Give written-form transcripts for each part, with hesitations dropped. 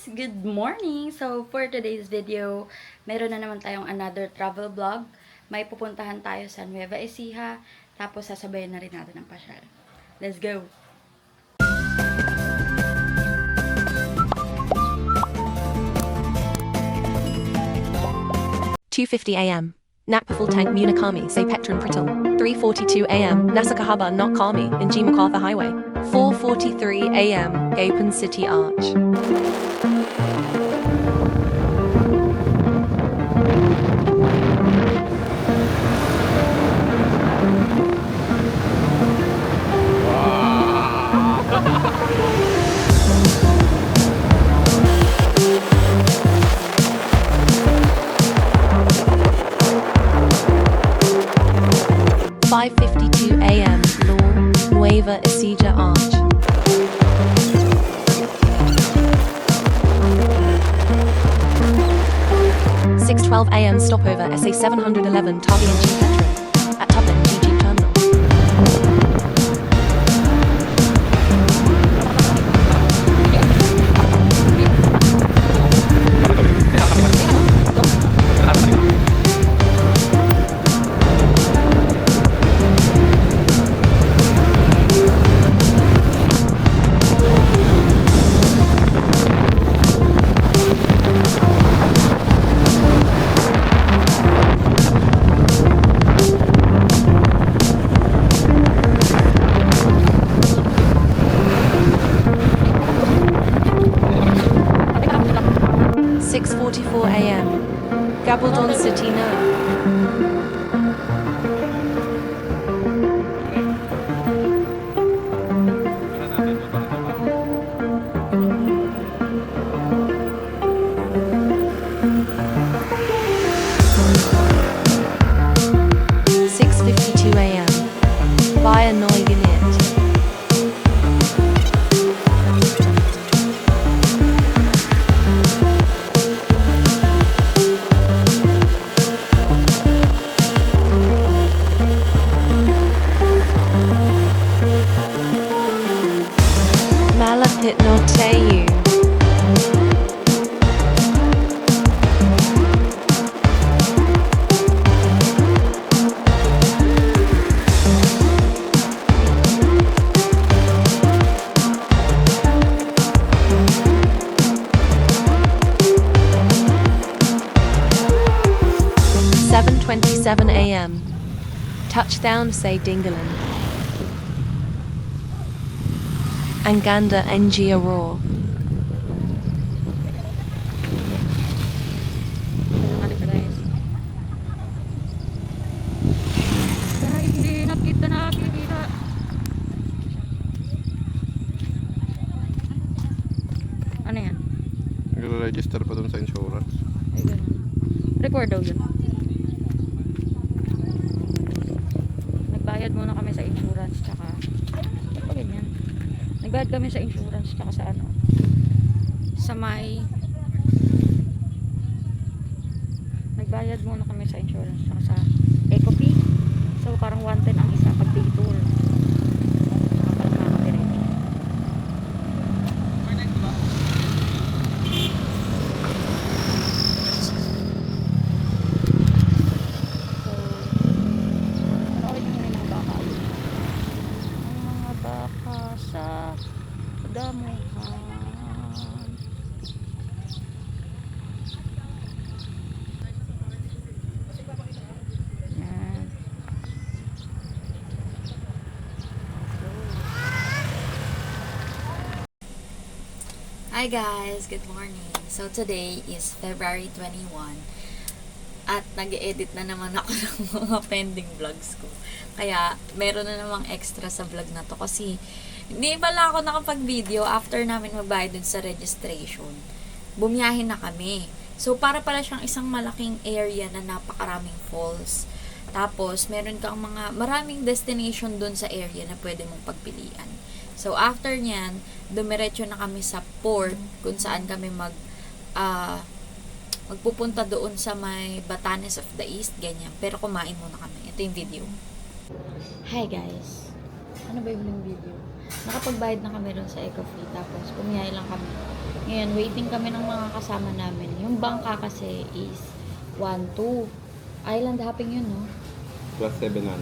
Good morning! So, for today's video, meron na naman tayong another travel vlog. May pupuntahan tayo sa Nueva Ecija, tapos sasabayan na rin natin ang pasyal. Let's go! 2:50 a.m. Nakpaful Tank Munikami say Petron Pritil. 3:42 a.m. Nasakahaba Not Kami in G MacArthur Highway. 4:43 a.m. Gapin City Arch. .52 a.m. Nueva Ecija Arch. .12 a.m. Stopover SA 711 Tavi and G Petron at Tublin GG Terminal. .44 a.m. Gabaldon City No. .52 a.m. Via Neugelert. Malapit Norteyu. .27 a.m. Touchdown say Dingalan. Anganda NG Aurora. Hindi nakikita. Ano yan? Nag-register pa dun sa insurance. Ay, ganun. Record daw yun. Nagbayad muna kami sa insurance tsaka ano pa ganyan? Nagbayad kami sa insurance tsaka sa ano? Sa may nagbayad muna kami sa insurance tsaka sa Ecofee. So parang 110 ang isa pag day tour. Kapag nakadiretso. Sa damuhan. Yan. Hi guys, good morning. So today is February 21 at nag-edit na naman ako ng mga pending vlogs ko. Kaya meron na namang extra sa vlog na to kasi hindi pala ako nakapag-video after namin magbayad dun sa registration. Bumiyahin na kami. So, para pala siyang isang malaking area na napakaraming falls. Tapos, meron kang maraming destination dun sa area na pwede mong pagpilian. So, after nyan, dumiretso na kami sa port kung saan kami magpupunta doon sa may Batanes of the East, ganyan. Pero kumain muna kami. Ito yung video. Hi guys! Ano ba yung video? Nakapagbayad na kami doon sa Ecofee, tapos pumiyahe lang kami. Ngayon, waiting kami ng mga kasama namin. Yung bangka kasi is 1-2. Island hopping yun, no? Plus 700.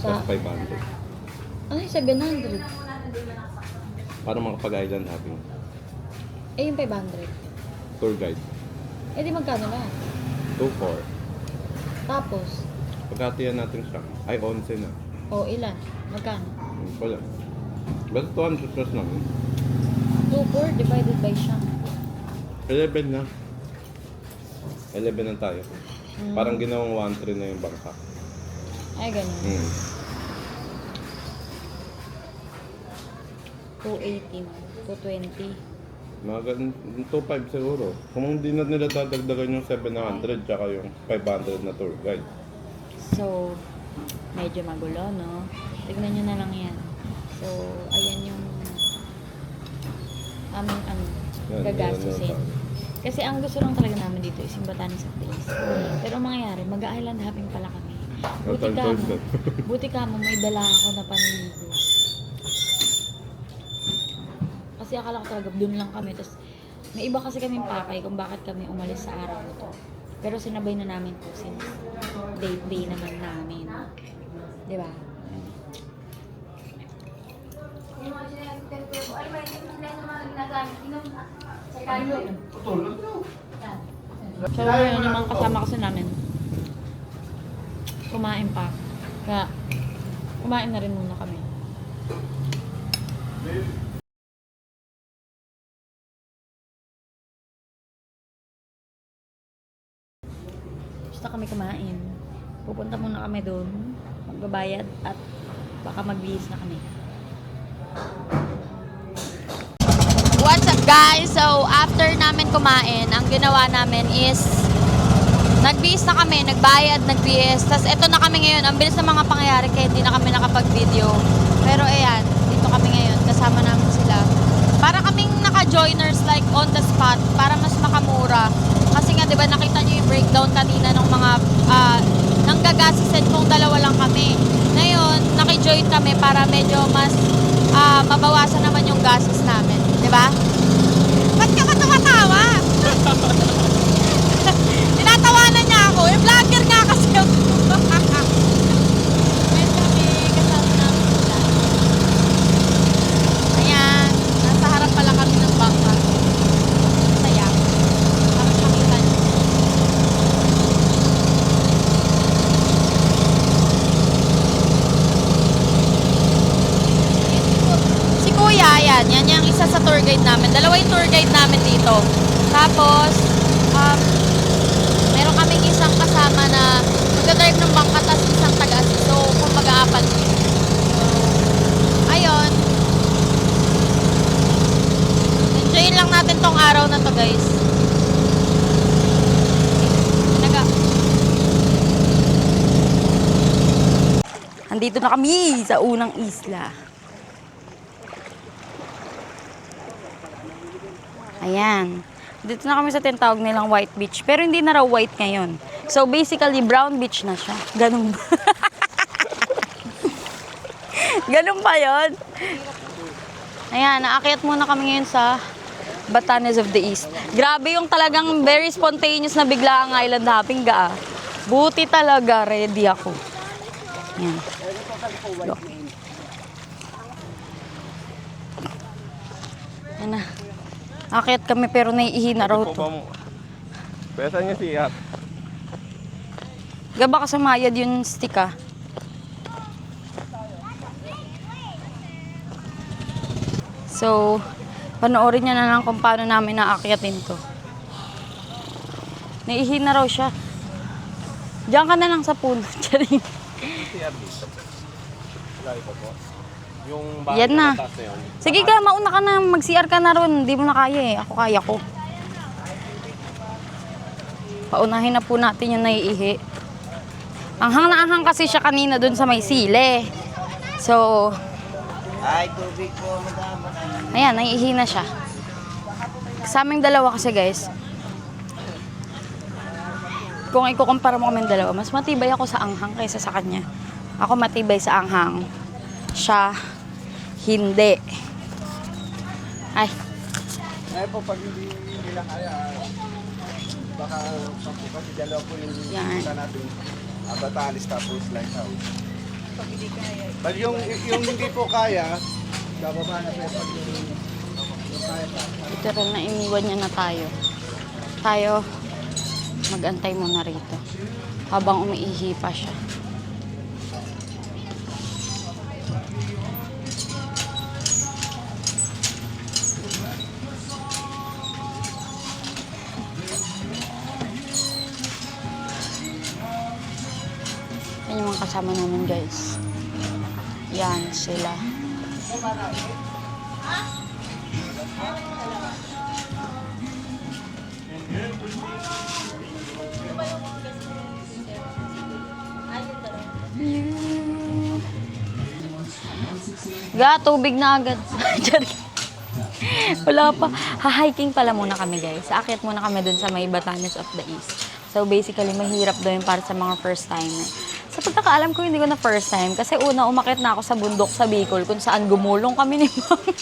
Sa, Plus 500. ano yung 700? Para makapag-island hopping. Eh, yung 500. Tour guide. Eh, di magkano lahat? 2-4. Tapos, Pagkatiyan natin siya. Ay, 11 na. ilan? Magkano? Wala. Basta 200 plus lang. 2-4 divided by siyang. 11 na. 11 na tayo. Hmm. Parang ginawang 1-3 na yung bangka. Ay, ganun. 218, 220. Mga 2.5 siguro. Kung hindi na nila dadagdagan yung 700 tsaka yung 500 na tour guide. So, medyo magulo, no? Tignan nyo na lang yan. So, ayan yung aming Yan, gagastusin. yan, yan. Kasi ang gusto lang talaga namin dito is yung Batanes of Days. Pero ang mangyayari, mag-island hopping pala kami. Buti ka mo, may dala ako na panligo. Kasi akala ko talaga dun lang kami. Tapos, may iba kasi kaming pakay kung bakit kami umalis sa araw na to. Pero sinabay na namin po since date day naman namin. Di ba? So, ngayon yung mga kasama kasi namin, kumain pa. Kaya, kumain na rin muna kami. Basta kami kumain. Pupunta muna kami doon, magbabayad at baka magbihis na kami. What's up guys? So after namin kumain, ang ginawa namin is nagbihis na kami, nagbayad, nagbihis. Tapos eto na kami ngayon. Ang bilis ng mga pangyayari kaya hindi na kami nakapag-video. Pero ayan, dito kami ngayon. Kasama namin sila. Para kaming naka-joiners like on the spot para mas makamura. Kasi nga 'di ba nakita niyo yung breakdown kanina ng mga nang gagasisin kung dalawa lang kami. Ngayon, naki-join kami para medyo mas mabawasan naman yung gastos namin, 'di ba? Ba't ka ba tumatawa? Tinatawanan niya ako. Eh, vlogger nga kasi ako. Ngayon kami kasama namin sila. Ayan, nasa harap pala kami ng bangka. Masaya. Parang makita niyo. Si Kuya, yan yung isa sa tour guide namin. Dalawa yung tour guide namin dito. Tapos, meron kaming isang kasama na magdadrive ng bangka tapos isang taga-assist. So, kung mag-aapat. Ayun. Enjoyin lang natin tong araw na to, guys. Andito na kami sa unang isla. Ayan. Dito na kami sa tinatawag nilang White Beach. Pero hindi na raw white ngayon. So basically, brown beach na siya. Ganun ba? Ganun ba yun? Ayan, naakyat muna kami ngayon sa Batanes of the East. Grabe yung talagang very spontaneous na bigla ang island hopping ga. Buti talaga, ready ako. Ayan. Look. Ayan na. Akyat kami pero naiihi na raw to. Pesa niya siya. Gaba ka sumayad yung stick ah. So, panoorin niya na lang kung paano namin naakyatin to. Naiihi na raw siya. Diyan ka na lang sa pool. Yung Yan na. Sige ka, mauna ka na. Mag-CR ka na ron. Hindi mo na kaya eh. Ako kaya ko. Paunahin na po natin yung naiihi. Anghang na anghang kasi siya kanina dun sa may sile. So, Ay, tubig po, madam. ayan, naiihi na siya. Sa aming dalawa kasi guys, kung ikukumpara mo kaming dalawa, mas matibay ako sa anghang kaysa sa kanya. Ako matibay sa anghang. Siya, hindi. Ay, Eh po, pag hindi nila kaya, baka po kasi dalawa po yung Yan. kita natin. Batalis tapos lighthouse. Pag yung hindi po kaya, bababa na po pag yung kaya pa. Literal na iniwan niya na tayo. Tayo, mag-antay muna rito. Habang umiihi pa siya. Yan yung mga kasama namin, guys. Yan sila. Ga, tubig na agad. Wala pa. Ha-hiking pala muna kami, guys. Aakyat muna kami dun sa may Batanes of the East. So, basically, mahirap daw yun para sa mga first timer. Sa pagkakaalam ko, hindi ko na first time. Kasi una, umakyat na ako sa bundok sa Bicol kung saan gumulong kami ni Mami.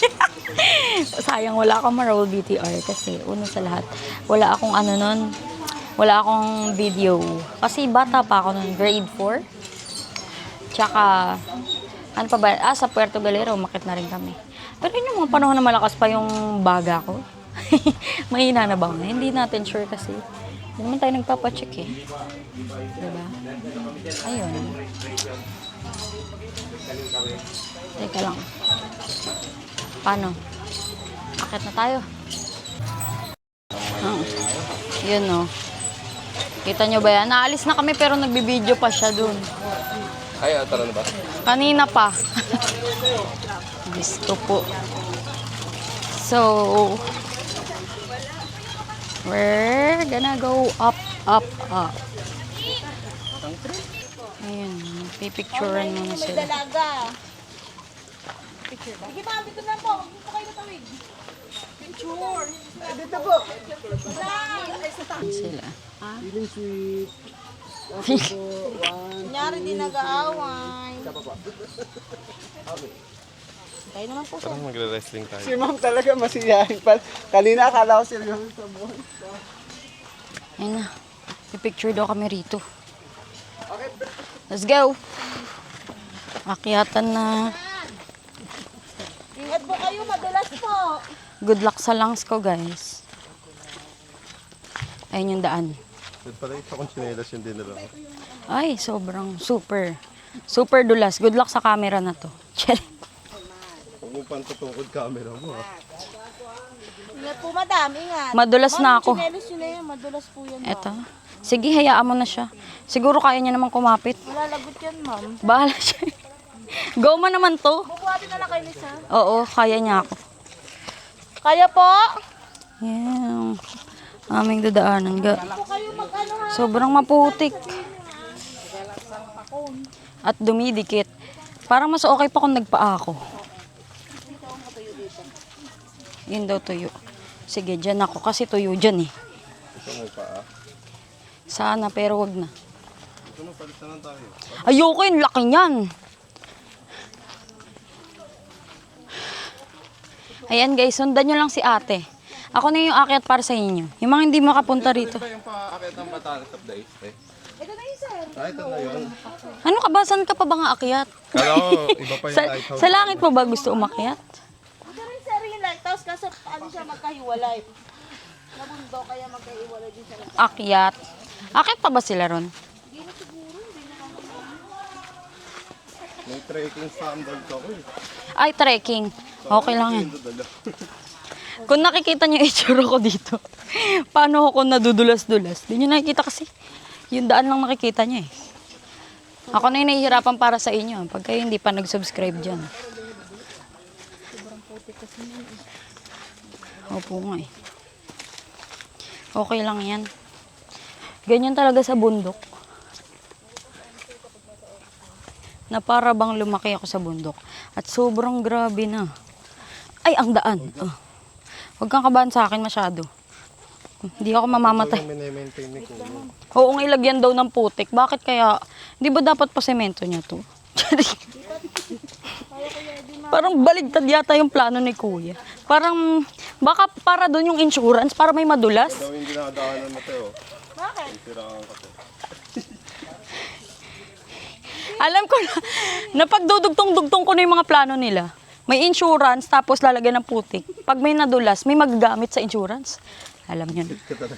Sayang, wala akong ma-roll BTR kasi una sa lahat, wala akong ano nun, wala akong video. Kasi bata pa ako nun, grade 4. Tsaka, ano pa ba? Sa Puerto Galera, umakyat na rin kami. Pero yun yung mga panahon na malakas pa yung baga ko. Mahina na ba? Hindi natin sure kasi. Hindi naman tayo nagpapacheck eh. Diba? Ayun. Teka lang. Paano? Akit na tayo. Yun no. Kita nyo ba yan? Naalis na kami pero nagbibideo pa siya dun. Ay, tara na ba? Kanina pa. Gusto po. So, we're gonna go up, up, up. Ayun, pipicturean muna sila. Sige ma'am, dito na po. Dito kayo natawid. Picture. Dito po! Sila. Feeling sweet. Kunyari din nag-aaway. Tayo naman po. Parang magre-wrestling tayo. Si ma'am talaga masiyahin pa. Kanina akala ko seryoso sa buhay. Ayun na. Pipicture daw kami rito. Let's go. Akyatan na. Ingat po kayo, madulas po. Good luck sa lungs ko, guys. Ayun yung daan. Good pala ito kung chinelas yung dinala ko. Ay, sobrang super. Super dulas. Good luck sa camera na to. Huwag mo pang tutungkod camera mo ha. Ingat po madam, ingat. Madulas na ako. Chinelos yun na yan, madulas po yan ma'am. Eto. Sige, hayaan mo na siya. Siguro kaya niya naman kumapit. Malalagot yan ma'am. Bahala siya. Go mo naman to. Bubuhatin na lang kayo Lisa. Oo, kaya niya ako. Kaya po? Yan. Aming dadaanan. Po kayo mag-ano ha. Sobrang maputik. At dumidikit. Parang mas okay pa kung nagpaa ako. Yun daw tuyo. Sige, dyan ako. Kasi tuyo dyan eh. Ito mo pa Sana, pero wag na. Ito mo, palit na lang tayo. Ayoko yun, laki niyan. Ayan guys, sundan nyo lang si ate. Ako na yung akyat para sa inyo. Yung mga hindi makapunta rito. Ito yung paakit ng Batanes of the East eh. Ito na yun sir. Ito na yun. Ano ka ba? Saan ka pa ba nga akyat? Kala ko, iba pa yung Sa, lighthouse. sa langit mo ba gusto umakyat? Ito rin sir yung lighthouse kasi ano siya magkahiwalay. Nabundo kaya magkahiwalay din siya. Akyat. Akyat pa ba sila ron? May trekking standard ako eh. Ay, trekking. Okay lang yan. Kung nakikita niyo yung itsura ko dito, paano ako nadudulas-dulas? Di niyo nakikita kasi. Yung daan lang nakikita niyo eh. Ako na yung nahihirapan para sa inyo. Pag kayo hindi pa nag-subscribe dyan. Opo nga eh. Okay lang yan. Ganyan talaga sa bundok. Na para bang lumaki ako sa bundok. At sobrang grabe na. Ay, ang daan. Oh. Huwag kang kabahan sa akin masyado. Hindi ako mamamatay. Ito yung mini-maintain ni Kuya. Oo, nga ilagyan daw ng putik. Bakit kaya? Di ba dapat pa semento niya to? Kaya ko Parang baligtad yata yung plano ni kuya. Parang, baka para doon yung insurance, para may madulas. Daw yung dinadaanan mo, Teo. Bakit? Siraan ka to. Alam ko na, napagdudugtong-dugtong ko na yung mga plano nila. May insurance, tapos lalagyan ng putik. Pag may nadulas, may magagamit sa insurance. Alam niyo na. Kaya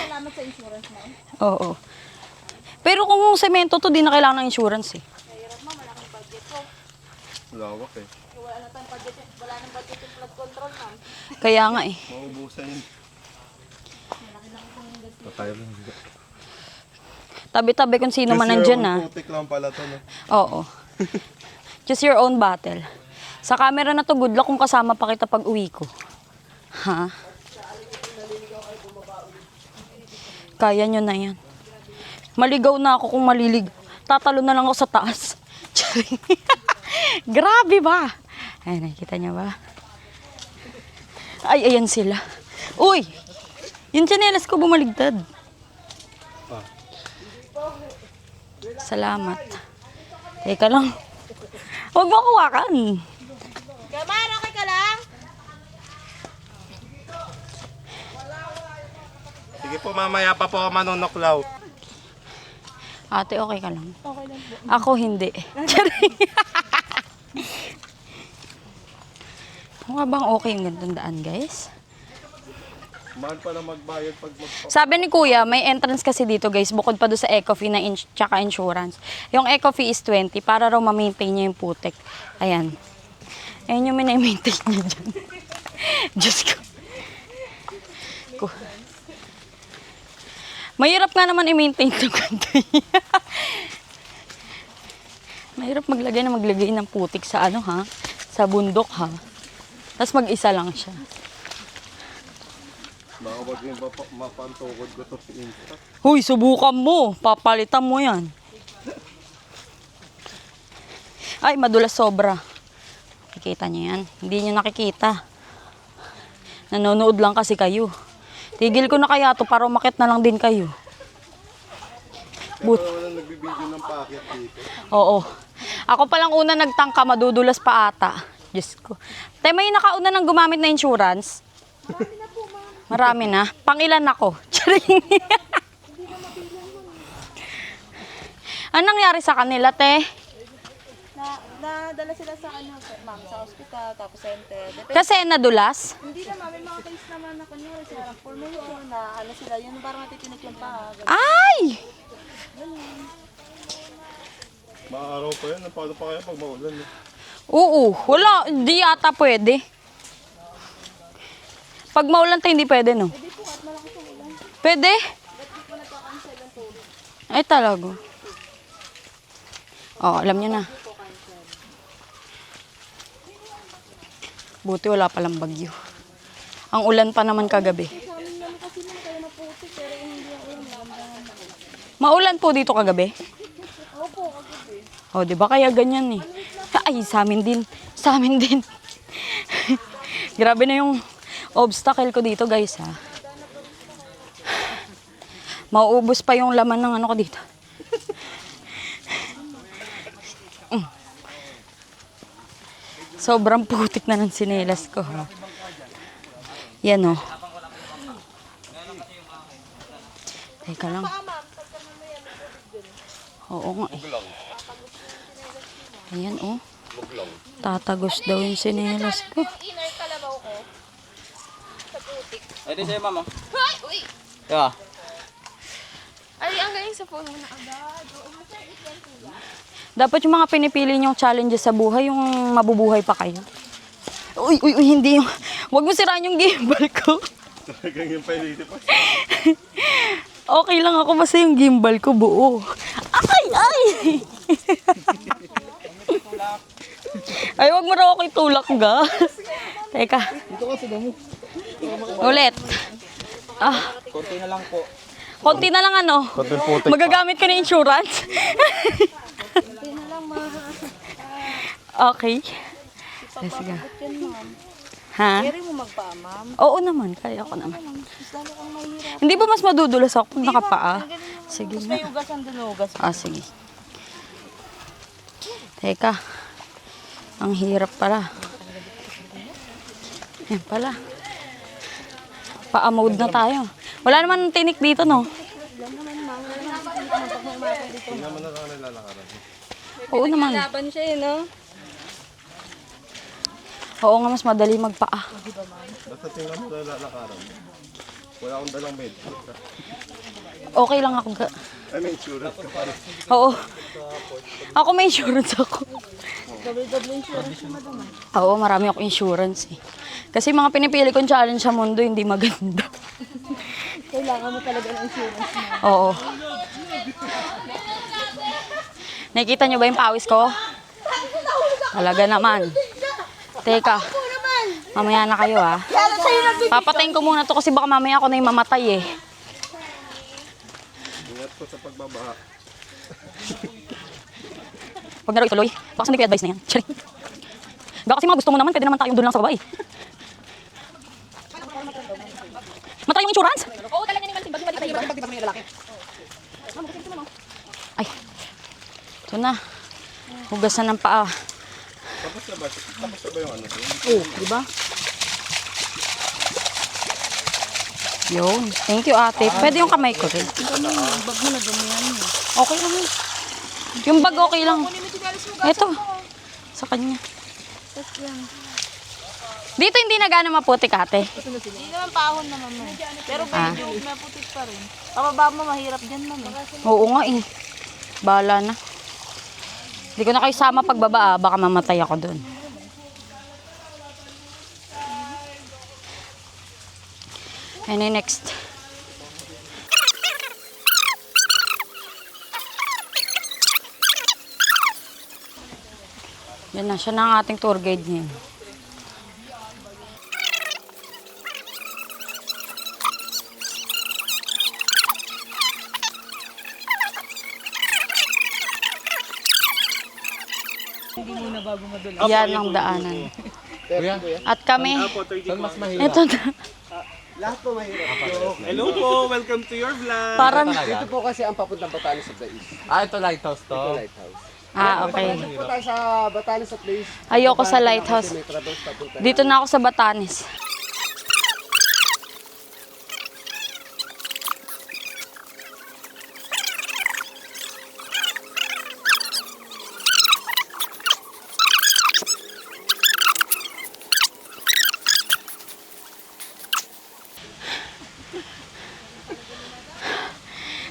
salamat sa insurance mo. Oo. Pero kung semento to, di na kailangan ng insurance eh. Mahirap mo, malaking budget ko. Lawak eh. Wala na tayong budget, wala nang budget yung flood control, ma'am. Kaya nga eh. Maubusan yun. Patay lang. Tabi-tabi kung sino man nandyan ah. Putik lang pala to, no? Oo. Just your own battle. Sa camera na to, good luck kung kasama pa kita pag uwi ko. Ha? Kaya nyo na yan. Maligaw na ako kung malilig. Tatalo na lang ako sa taas. Charing. Grabe ba? Ay, nakikita niya ba? Ay, ayan sila. Uy! Yung tsinelas ko bumaligtad. Salamat. Teka lang. Huwag mo kuwakan. Kaman, okay ka lang? Sige po, mamaya pa po ako manunoklaw. Ate, okay ka lang? Okay lang po. Ako hindi. Charing. Mukha bang okay yung ganitong daan, guys? Mahal pa na magbayad pag Sabi ni Kuya, may entrance kasi dito, guys, bukod pa doon sa eco fee na tsaka insurance. Yung eco fee is 20 para raw ma-maintain niya yung putik. Ayan. Ayan yung minamaintain niya dyan. Diyos ko. Mahirap nga naman i-maintain ito ganito. Mahirap maglagay ng putik sa ano ha? Sa bundok ha? Tapos mag-isa lang siya. baka wag yung mapantukod ko to si Insta. Huy, subukan mo. Papalitan mo yan. Ay, madulas sobra. Nakikita niyo yan? Hindi niyo nakikita. Nanonood lang kasi kayo. Tigil ko na kaya to para umakit na lang din kayo. But wala nagbibideo ng packet dito. Oo. Ako palang una nagtangka, madudulas pa ata. Diyos ko. Tay, may nakauna nang gumamit na insurance? Marami na. Pangilan ako. Charing. Anong nangyari sa kanila, te? Nadala sila sa ano, ma'am, sa hospital, tapos center. Depende. Kasi nadulas? Hindi naman, may mga case naman na kunyari sila ng formation na ano sila, yun parang natitinik yung paa. Ay! Maaraw pa yan. Paano pa kaya pag maulan? Eh? Oo. Wala. Hindi yata pwede. Pag maulan tayo, hindi pwede, no? Pwede? Ay, talaga. Oh, alam niyo na. Buti wala palang bagyo. Ang ulan pa naman kagabi. Maulan po dito kagabi? Opo, kagabi. Oh, 'di ba kaya ganyan eh. Ay, sa amin din. Sa amin din. Grabe na yung obstacle ko dito, guys, ha. Mauubos pa yung laman ng ano ko dito. Sobrang putik na ng sinelas ko, ha. Yan, oh. Teka lang. Oo nga, eh. Ayan, oh. Tatagos daw yung sinelas ko. Inner kalabaw ko. Sa putik. Ito sa'yo, mama. Ay! Uy! Yeah. Ay, ang galing sa phone mo na agad. Dapat yung mga pinipili niyong challenges sa buhay, yung mabubuhay pa kayo. Uy, uy, uy, hindi yung... Huwag mo sirahan yung gimbal ko. Talagang yung pailiti pa. Okay lang ako, basta yung gimbal ko buo. Ay, ay! Ay, wag mo raw ako itulak, ga. Teka. Ulit. Ah, Konti na lang po. konti na lang ano. Konting putik pa. Magagamit ka ng insurance. Okay. Sige. Ha? Kaya mo magpaa, ma'am. Oo naman, kaya ko naman. Mas lalo kang mahirap. Hindi ba mas madudulas ako pag nakapaa? Sige Mas na. may ugas ang dunugas. Ah, sige. Teka. Ang hirap pala. Yan pala. Pa-mode na tayo. Wala naman tinik dito, no? Hindi naman na lang nilalakaran. Oo naman. Laban siya eh, no? Oo nga, mas madali magpaa. Basta tingnan mo nilalakaran. Wala akong dalang med. Okay lang ako. Ay, may insurance ka pa rin. Oo. Ako may insurance ako. Oo, marami ako insurance eh. Kasi mga pinipili kong challenge sa mundo, hindi maganda. Kailangan mo talaga ng insurance mo. Oo. Nakikita nyo ba yung pawis ko? Talaga naman. Teka. Mamaya na kayo ha. Papatayin ko muna to kasi baka mamaya ako na yung mamatay eh. Ingat ko sa pagbabaha. Huwag na raw ituloy. Baka may advice na yan. Charing. Baka kasi mga gusto mo naman, pwede naman tayong doon lang sa baba eh. Matay yung insurance? Oo, talaga naman. Ay. Ito na. Hugasan ng paa. Tapos na ba? Tapos na ba yung ano? Oo, di ba? Yun. Thank you, ate. Pwede yung kamay ko rin. Bag mo na gamihan mo. Okay lang yun. Yung bag okay lang. Ito. Sa kanya. Dito hindi na gano'ng maputik, ate. Hindi naman pahon naman mo. Pero medyo maputik pa rin. Pababa mo, mahirap dyan mami. Oo nga eh. Bahala na. Hindi ko na kayo sama pagbaba ah. Baka mamatay ako doon. And then next. Yan na, siya na ang ating tour guide niya. Yan ang daanan. At kami, ito na. Lahat po mahirap. Hello po, welcome to your vlog. Parang, Dito po kasi ang papuntang Batanes at the East. Ito lighthouse to. Ito lighthouse. okay. Dito po tayo sa Batanes at the East. Ayoko sa lighthouse. May traverse papunta. Dito na ako sa Batanes.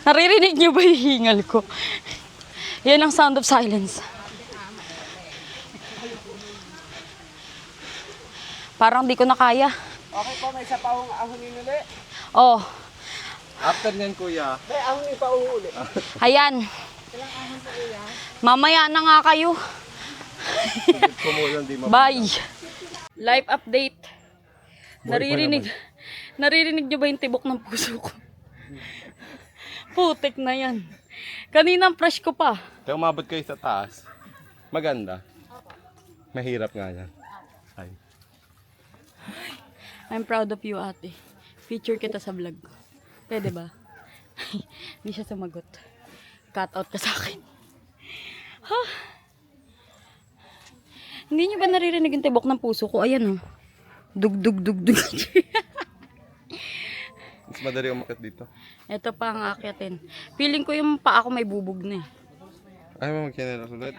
Naririnig niyo ba yung hingal ko? Yan ang sound of silence. Parang di ko na kaya. Okay po, may isa pa akong ahonin uli. Oh, After nyan, kuya. May ahonin pa akong uli. ayan. Mamaya na nga kayo. Kumulang di Bye. Life update. Naririnig niyo ba yung tibok ng puso ko? Putik na yan. Kanina fresh ko pa. Kaya umabot kayo sa taas. Maganda. Mahirap nga yan. Ay. I'm proud of you, ate. Feature kita sa vlog. Pwede ba? Hindi siya sumagot. Cut out ka sa akin. Huh? Hindi niyo ba naririnig yung tibok ng puso ko? Ayan oh. Dug, dug, dug, dug. Mas madali umakit dito. Ito pa ang akyatin. Feeling ko yung paa ko may bubog na eh. Ay, mo magkinelas ulit.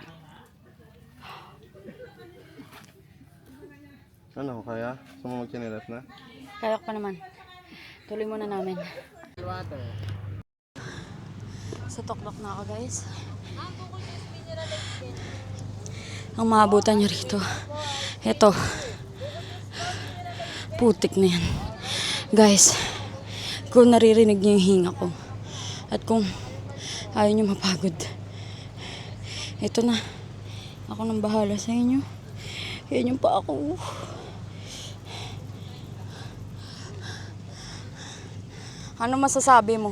Ano, kaya? Gusto mo magkinelas na? Kaya ko pa naman. Tuloy muna namin. Sa Toklok na ako, guys. Ang maabutan nyo rito. Ito. Putik na yan. Guys, kung naririnig nyo yung hinga ko at kung ayaw nyo mapagod, ito na. Ako nang bahala sa inyo. Yan yung pa ako. Ano masasabi mo?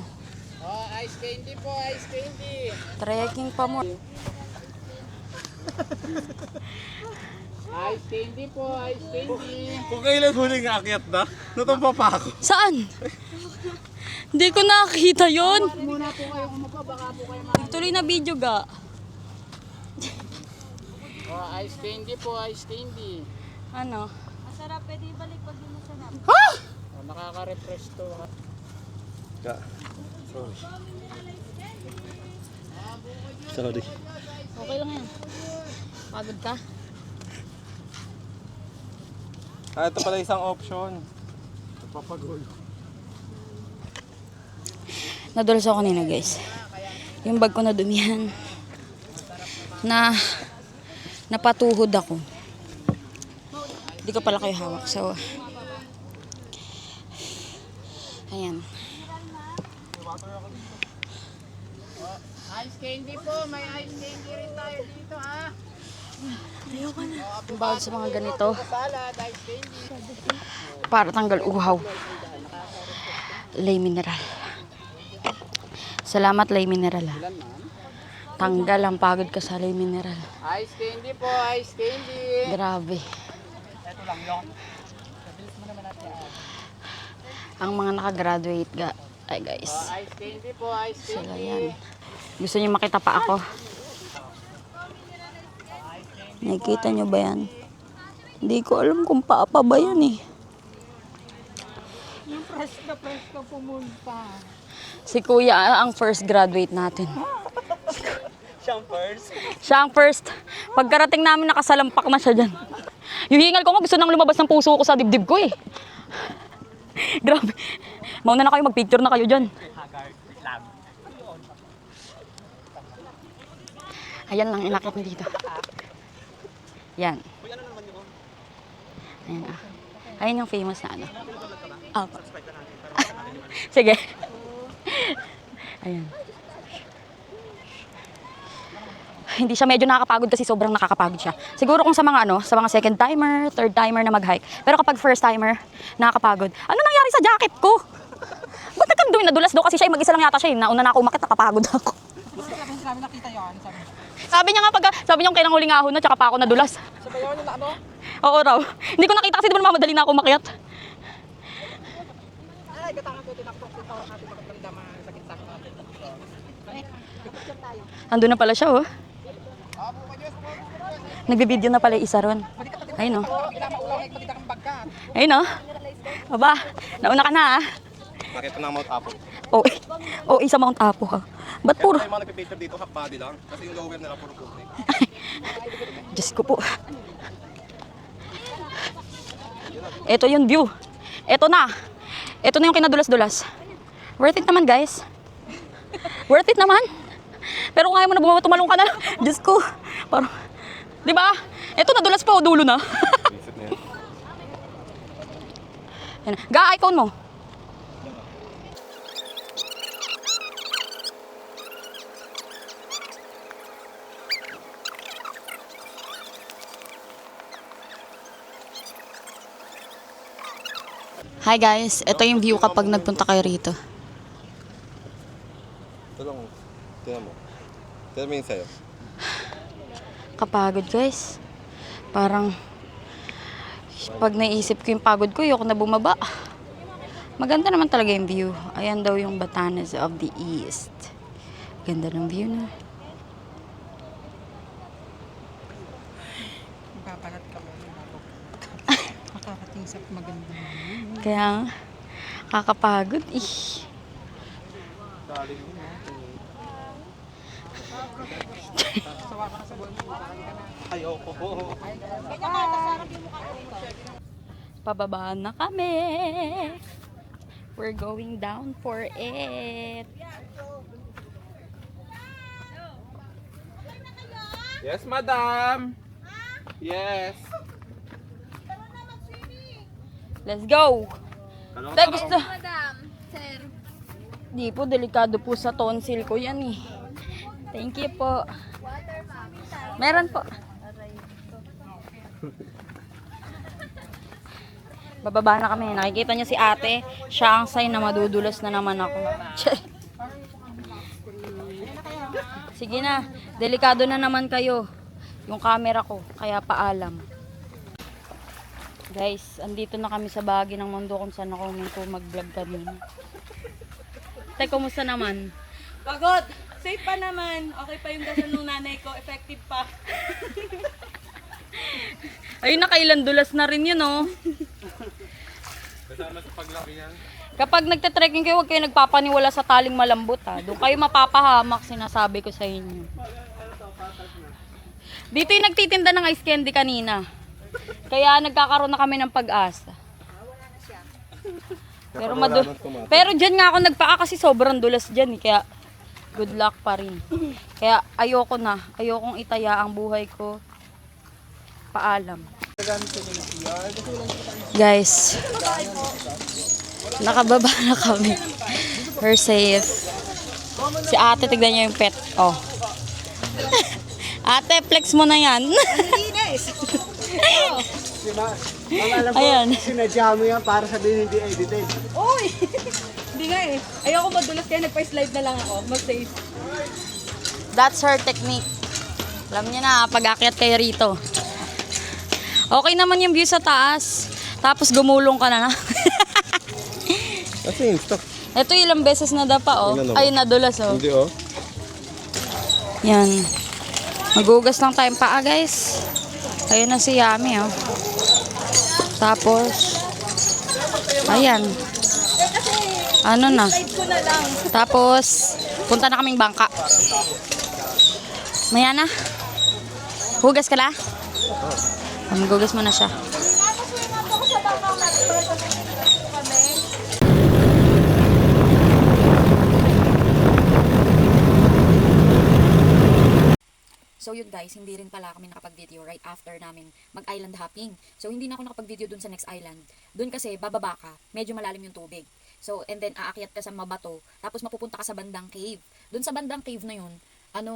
Oh, ice candy po, ice candy. Trekking pa mo. Ice candy po, ice candy. Kung kailan huling akyat na, natumpa pa ako. Saan? Hindi ko nakita yun. Muna po kayo kumupa, baka po kayo Tuloy na video ga. Oh, ice candy po, ice candy. Ano? Masarap, pwede ibalik pag di masarap. Oh, nakaka-refresh to. Ja. Sorry. Okay lang yan. Pagod ka? Ah, ito pala isang option. Papagol. Nadulas ako kanina guys. Yung bag ko na dumihan. Napatuhod ako. Hindi ko pala kayo hawak. So, ayan. Ice candy po, may ice candy rin tayo dito ha. Ang bawal sa mga ganito. Salad, ice candy. Para tanggal uhaw. Lay mineral. Salamat lay mineral ha. Tanggal ang pagod ka sa lay mineral. Ice candy po, ice candy. Grabe. Ang mga nakagraduate ay guys. Ice candy po, ice Sila candy. yan. Gusto niyo makita pa ako? Nakikita niyo ba yan? Hindi ko alam kung paapa ba yan eh. Yung presko pumunta. Si Kuya ang first graduate natin. Siya ang first. Pagkarating namin nakasalampak na siya dyan. Yung hingal ko nga gusto nang lumabas ng puso ko sa dibdib ko eh. Grabe. Mauna na kayo, mag-picture na kayo dyan. Ayan lang, inakit na dito. Yan. Ayan ah. Ayan yung famous na ano. Ah. Sige. Ayan. Hindi siya medyo nakakapagod kasi sobrang nakakapagod siya. Siguro kung sa mga sa mga second timer, third timer na mag-hike. Pero kapag first timer, nakakapagod. Ano nangyari sa jacket ko? Ba't nagkandoy nadulas daw kasi siya mag-isa lang yata siya. Nauna na ako umakit, nakapagod ako. Sabi niya nga sabi niya kailang huling ahon na tsaka pa ako nadulas. Sabayaw niyo na ano? Oo raw. Hindi ko nakita kasi di ba mamadali na ako umakyat. Ay, katangan ko tinaktok dito natin magpapalidama sa sakit natin. Andun na pala siya oh. Nagbibideo na pala yung isa ron. Ayun oh. Ayun oh. Aba, nauna ka na ah. Nakita na ang Mount Apo. Oh, isa Mount Apo ha. Ba't puro? Kaya mga nagpipicture dito, half body lang. Kasi yung lower nila puro puti. Diyos ko po. Ito yung view. Ito na yung kinadulas-dulas. Worth it naman guys. Worth it naman. Pero kung ayaw mo na bumaba, tumalong ka na. Diyos ko. Parang, di ba? Ito nadulas pa o dulo na. Visit na yan. Yan. Ga, icon mo. Hi guys, ito yung view kapag nagpunta kayo rito. Ito lang. Tingnan mo. Tingnan mo yung sa'yo. Kapagod guys. Parang pag naisip ko yung pagod ko, ayoko na bumaba. Maganda naman talaga yung view. Ayan daw yung Batanes of the East. Ganda ng view na. Papalat ka mo. Makakating sa maganda. Kaya kakapagod eh. Ayoko. Pababa na kami. We're going down for it. Yes, madam. Yes. Let's go! Dahil gusto... Madam, sir. Di po, delikado po sa tonsil ko yan eh. Thank you po. Meron po. Bababa na kami. Nakikita niyo si ate. Siya ang sign na madudulas na naman ako. Sige na. Delikado na naman kayo. Yung camera ko. Kaya paalam. Guys, andito na kami sa bahagi ng mundo kung saan ako huminto mag-vlog kanina. Tay, kumusta naman? Pagod. Safe pa naman. Okay pa yung dasal ng nanay ko. Effective pa. Ayun, nakailan dulas na rin yun, oh. Kasama sa paglaki yan. Kapag nagte-trekking kayo, huwag kayo nagpapaniwala sa taling malambot, ha. Doon kayo mapapahamak, sinasabi ko sa inyo. Dito yung nagtitinda ng ice candy kanina. Kaya nagkakaroon na kami ng pag-asa. Pero dyan nga ako nagpaka kasi sobrang dulas dyan, eh. Kaya good luck pa rin. Kaya ayoko na. Ayokong itaya ang buhay ko. Paalam. Guys, nakababa na kami. We're safe. Si ate, tignan niyo yung pet. Oh. Ate, flex mo na yan. Ayan. Sinadya mo yan para sabihin hindi edited. Uy! Hindi nga eh. Ayoko madulas kaya nagpa-slide na lang ako. Mag-safe. That's her technique. Alam niyo na, pag-akyat kayo rito. Okay naman yung view sa taas. Tapos gumulong ka na. Kasi insta. Ito ilang beses na dapa, oh. Ilan na ba? Ay, nadulas, oh. Hindi oh. Yan. Magugas lang tayong paa, guys. Ayun na si Yami, oh. Tapos, ayan. Ano na. Tapos, punta na kaming bangka. Maya na. Hugas ka na? Magugas mo na siya. So yun guys, hindi rin pala kami nakapag-video right after namin mag-island hopping. So hindi na ako nakapag-video dun sa next island. Dun kasi bababa ka, medyo malalim yung tubig. So and then aakyat ka sa mabato, tapos mapupunta ka sa bandang cave. Dun sa bandang cave na yun,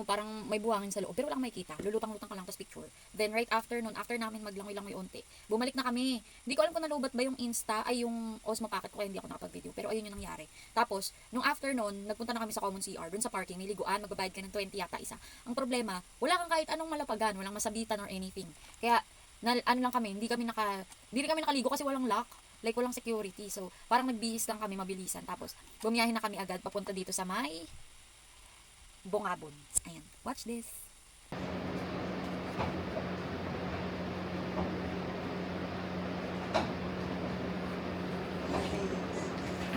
parang may buhangin sa loob, pero wala kang makikita. Lulutang-lutang ka lang, tapos picture. Then right after nun, after namin maglangoy-langoy unti, bumalik na kami. Hindi ko alam kung nalubat ba yung yung Osmo Pocket ko, kaya hindi ako nakapag-video. Pero ayun yung nangyari. Tapos, nung after nun, nagpunta na kami sa common CR, dun sa parking, may liguan, magbabayad ka ng 20 yata isa. Ang problema, wala kang kahit anong malapagan, walang masabitan or anything. Kaya, lang kami, hindi kami nakaligo kasi walang lock. Like, walang security. So, parang nagbihis lang kami, mabilisan. Tapos, bumiyahin na kami agad papunta dito sa may Bungabon. Ayan. Watch this.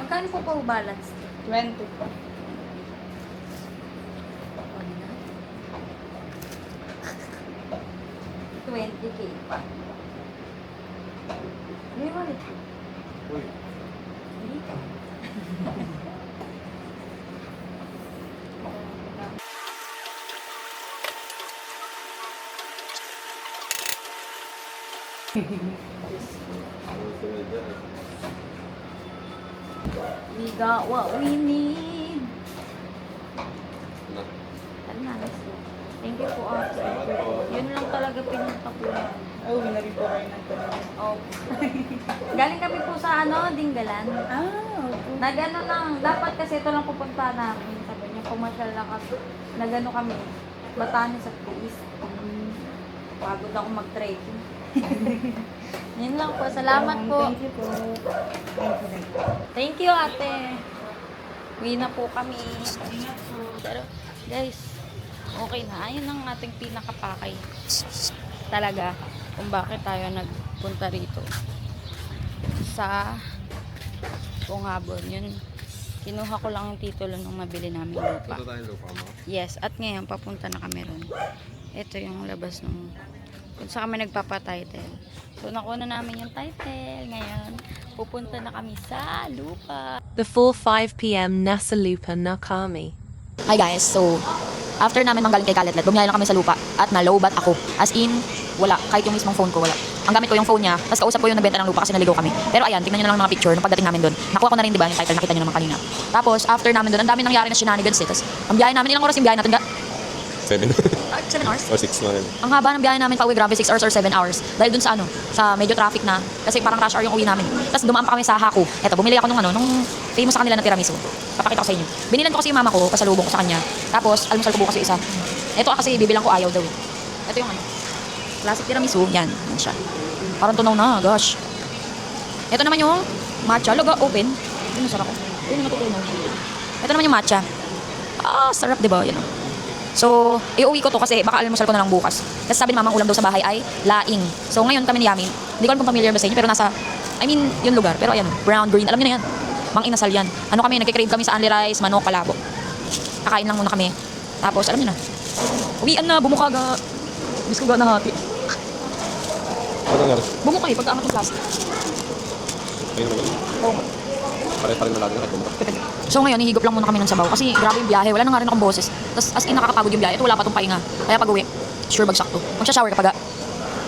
Magkano po pa balance? 20 po. $20K pa. May wallet. Uy. Dito. We got what we need. Thank you po, ate. Yun lang talaga pinunta po. Oh, winabi po kayo ng tanong. Oh. Galing kami po sa Dinggalan. Okay. Nagano lang, dapat kasi ito lang pupunta namin. Sabi niya, pumasyal lang kasi. Nagano kami, Batanes sa Puis. Pagod ako mag-trekking. Yun lang po, salamat po. Thank you po. Thank you, ate. Uwi na po kami. Pero, guys, okay na. Ayun ang ating pinakapakay. Talaga, kung bakit tayo nagpunta rito. Sa Bungabon. Yun, kinuha ko lang yung titulo nung mabili namin lupa. Ito tayong lupa mo. Yes, at ngayon, papunta na kami ron. Ito yung labas nung kung saan kami nagpapatitle. So, nakuha na namin yung title. Ngayon, pupunta na kami sa lupa. The full 5 p.m. Nasa Lupa Nakami. Hi guys, so after namin manggaling kay Kaletlet, bumiyahe lang kami sa lupa at nalow-bat ako. As in, wala. Kahit yung mismong phone ko, wala. Ang gamit ko yung phone niya, tapos kausap ko yung nagbenta ng lupa kasi naligaw kami. Pero ayan, tingnan nyo na lang mga picture nung pagdating namin doon. Nakuha ko na rin, di ba, yung title, nakita nyo naman kanina. Tapos, after namin doon, ang dami nangyari na shenanigans eh. Tapos, ang biyahe namin, ilang oras yung biyahe natin? 7 7 hours? or 6 na rin. Ang haba ng biyahe namin pa uwi, grabe, 6 hours or 7 hours. Dahil dun sa sa medyo traffic na, kasi parang rush hour yung uwi namin. Tapos dumaan pa kami sa Haku. Eto, bumili ako nung famous sa kanila na tiramisu. Papakita ko sa inyo. Binilan ko kasi yung mama ko, pasalubong ko sa kanya. Tapos, almusal ko bukas yung isa. Eto kasi bibilang ko ayaw daw. Ito yung classic tiramisu. Yan siya. Parang tunaw na, gosh. Ito naman yung matcha. Logo, open. Yun, masarap ko. Yun yung natutunaw. Ito naman yung matcha. Sarap, di ba? Yan o. So, iuwi ko to kasi baka almusal ko na lang bukas. Kasi sabi ni mamang ulam daw sa bahay ay laing. So, ngayon kami ni Yamin. Hindi ko alam kung familiar ba sa inyo, pero nasa, yung lugar. Pero ayan, brown, green, alam niyo na yan. Mang inasal yan. Ano kami, nagkikrave kami sa only rice, manok, kalabo. Kakain lang muna kami. Tapos, alam niyo na. Uwian na, bumukaga. Bis ko na hati. Ano nga? Bumukay, pagkaangat ng plastic. Ayun naman. Oo nga. Pare-pare na lagi na katumba. So ngayon, hihigop lang muna kami ng sabaw kasi grabe yung biyahe. Wala na nga rin akong boses. Tapos as in nakakapagod yung biyahe. Ito wala pa tong pahinga. Kaya pag uwi, sure bagsak to. Magsha-shower kapag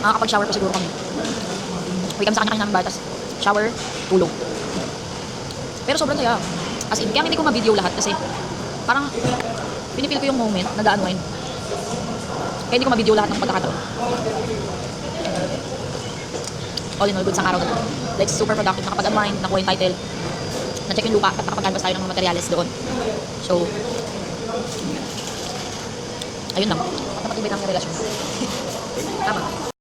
makakapag-shower pa siguro kami. Uwi kami sa kanya-kanya namin batas. Shower, tulog. Pero sobrang saya. As in, kaya hindi ko ma-video lahat kasi parang pinipil ko yung moment na ga-unwind. Kaya hindi ko ma-video lahat ng pagkakataon. All in all, good sang araw na to. Like, super productive. Nakapag-unwind, nakuha yung title. Na-check yung lupa at nakapag-canvas tayo ng mga materials doon. So, ayun lang. At napatibay ng relasyon. Tama.